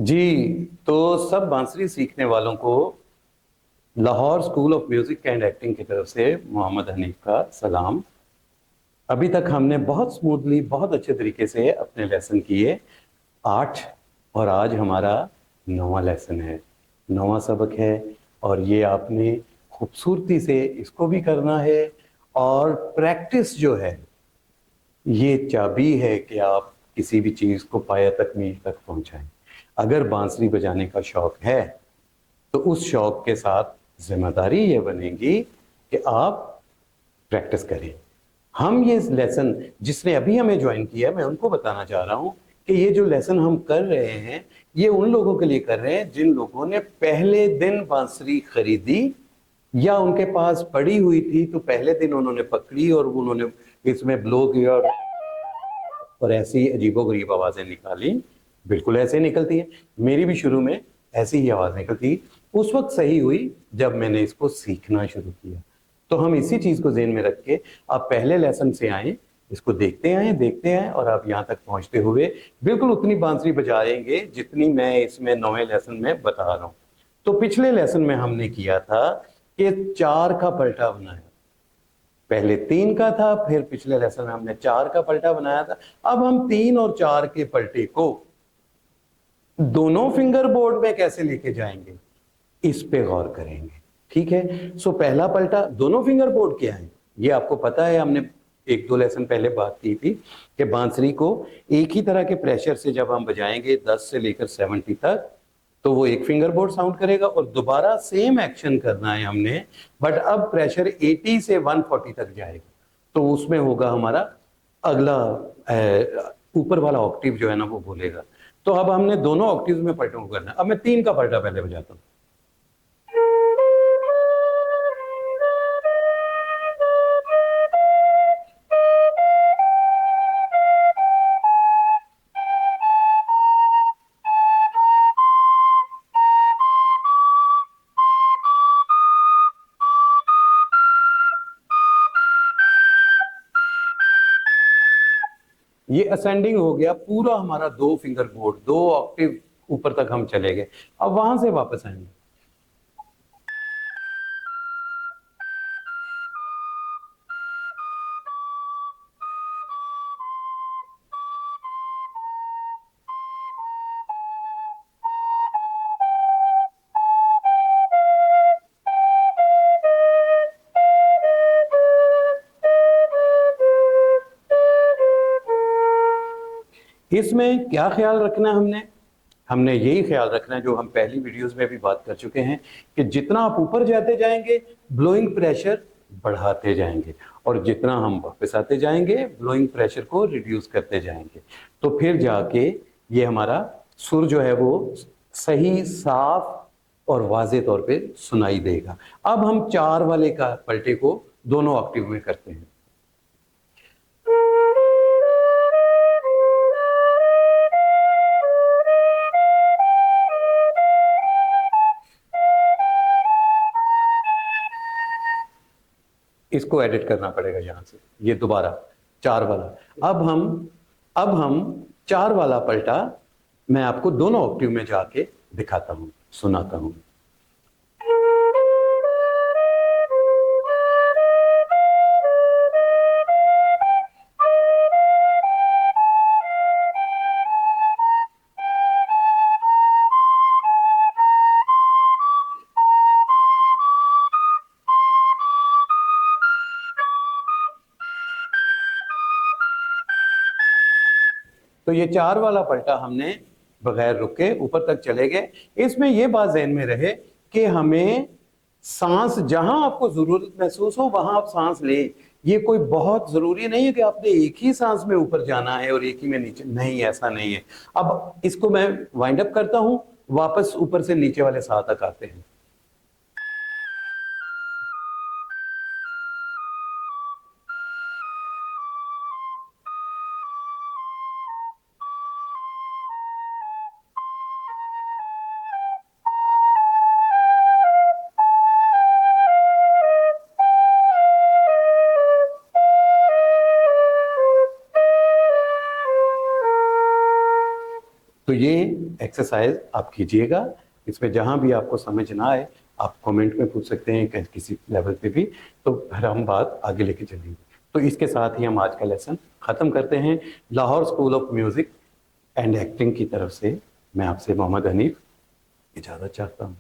जी, तो सब बांसुरी सीखने वालों को Lahore school of music and acting की तरफ से मोहम्मद हनीफ का सलाम। अभी तक हमने बहुत स्मूथली, बहुत अच्छे तरीके से अपने लेसन किए 8, और आज हमारा 9वां लेसन है, 9वां सबक है। और ये आपने खूबसूरती से इसको भी करना है। और प्रैक्टिस जो है ये चाबी है कि आप किसी भी चीज़ को पाया तकमील तक पहुंचाएं। अगर बांसुरी बजाने का शौक है तो उस शौक के साथ जिम्मेदारी ये बनेगी कि आप प्रैक्टिस करें। हम ये लेसन जिसने अभी हमें ज्वाइन किया, मैं उनको बताना चाह रहा हूं कि ये जो लेसन हम कर रहे हैं ये उन लोगों के लिए कर रहे हैं जिन लोगों ने पहले दिन बांसुरी खरीदी या उनके पास पड़ी हुई थी, तो पहले दिन उन्होंने पकड़ी और उन्होंने इसमें ब्लो किया और ऐसी अजीबोगरीब आवाजें निकाली। बिल्कुल ऐसे निकलती है, मेरी भी शुरू में ऐसी ही आवाज निकलती। उस वक्त सही हुई जब मैंने इसको सीखना शुरू किया। तो हम इसी चीज को ज़हन में रख के आप पहले लेसन से आए, इसको देखते आए और आप यहाँ तक पहुंचते हुए बिल्कुल उतनी बांसुरी बजाएंगे जितनी मैं इसमें 9वें लेसन में बता रहा हूँ। तो पिछले लेसन में हमने किया था कि 4 का पलटा बनाया, पहले 3 का था, फिर पिछले लेसन में हमने 4 का पलटा बनाया था। अब हम 3 और 4 के पलटे को दोनों फिंगर बोर्ड में कैसे लेके जाएंगे इस पे गौर करेंगे। ठीक है, सो पहला पलटा दोनों फिंगर बोर्ड क्या है ये आपको पता है, हमने 1-2 लेसन पहले बात की थी कि बांसुरी को एक ही तरह के प्रेशर से जब हम बजाएंगे 10 से लेकर 70 तक, तो वो एक फिंगर बोर्ड साउंड करेगा और दोबारा सेम एक्शन करना है हमने, बट अब प्रेशर 80 से 140 तक जाएगा, तो उसमें होगा हमारा अगला ऊपर वाला ऑक्टिव जो है ना वो बोलेगा। तो अब हमने दोनों ऑक्टिव में पलटों को करना है। अब मैं 3 का पलटा पहले बजाता हूँ। ये असेंडिंग हो गया पूरा हमारा 2 फिंगर बोर्ड, 2 ऑक्टिव ऊपर तक हम चले गए। अब वहां से वापस आएंगे। इसमें क्या ख्याल रखना है हमने? हमने यही ख्याल रखना है जो हम पहली वीडियोस में भी बात कर चुके हैं कि जितना आप ऊपर जाते जाएंगे ब्लोइंग प्रेशर बढ़ाते जाएंगे, और जितना हम वापस आते जाएंगे ब्लोइंग प्रेशर को रिड्यूस करते जाएंगे। तो फिर जाके ये हमारा सुर जो है वो सही, साफ और वाजे तौर पे सुनाई देगा। अब हम 4 वाले का पलटे को दोनों ऑक्टिव में करते हैं। इसको एडिट करना पड़ेगा यहां से, ये दोबारा 4 वाला। अब हम 4 वाला पलटा मैं आपको दोनों ऑक्टिव में जाके दिखाता हूं, सुनाता हूं। तो ये 4 वाला पलटा हमने बगैर रुके ऊपर तक चले गए। इसमें यह बात ज़हन में रहे कि हमें सांस जहां आपको जरूरत महसूस हो वहां आप सांस लें। ये कोई बहुत जरूरी नहीं है कि आपने एक ही सांस में ऊपर जाना है और एक ही में नीचे, नहीं, ऐसा नहीं है। अब इसको मैं वाइंड अप करता हूं, वापस ऊपर से नीचे वाले सा तक आते हैं। तो ये एक्सरसाइज आप कीजिएगा। इसमें जहाँ भी आपको समझ ना आए आप कमेंट में पूछ सकते हैं किसी लेवल पे भी, तो फिर हम बात आगे लेके चलेंगे। तो इसके साथ ही हम आज का लेसन ख़त्म करते हैं। Lahore school of music and acting की तरफ से मैं आपसे मोहम्मद हनीफ इजाज़त चाहता हूँ।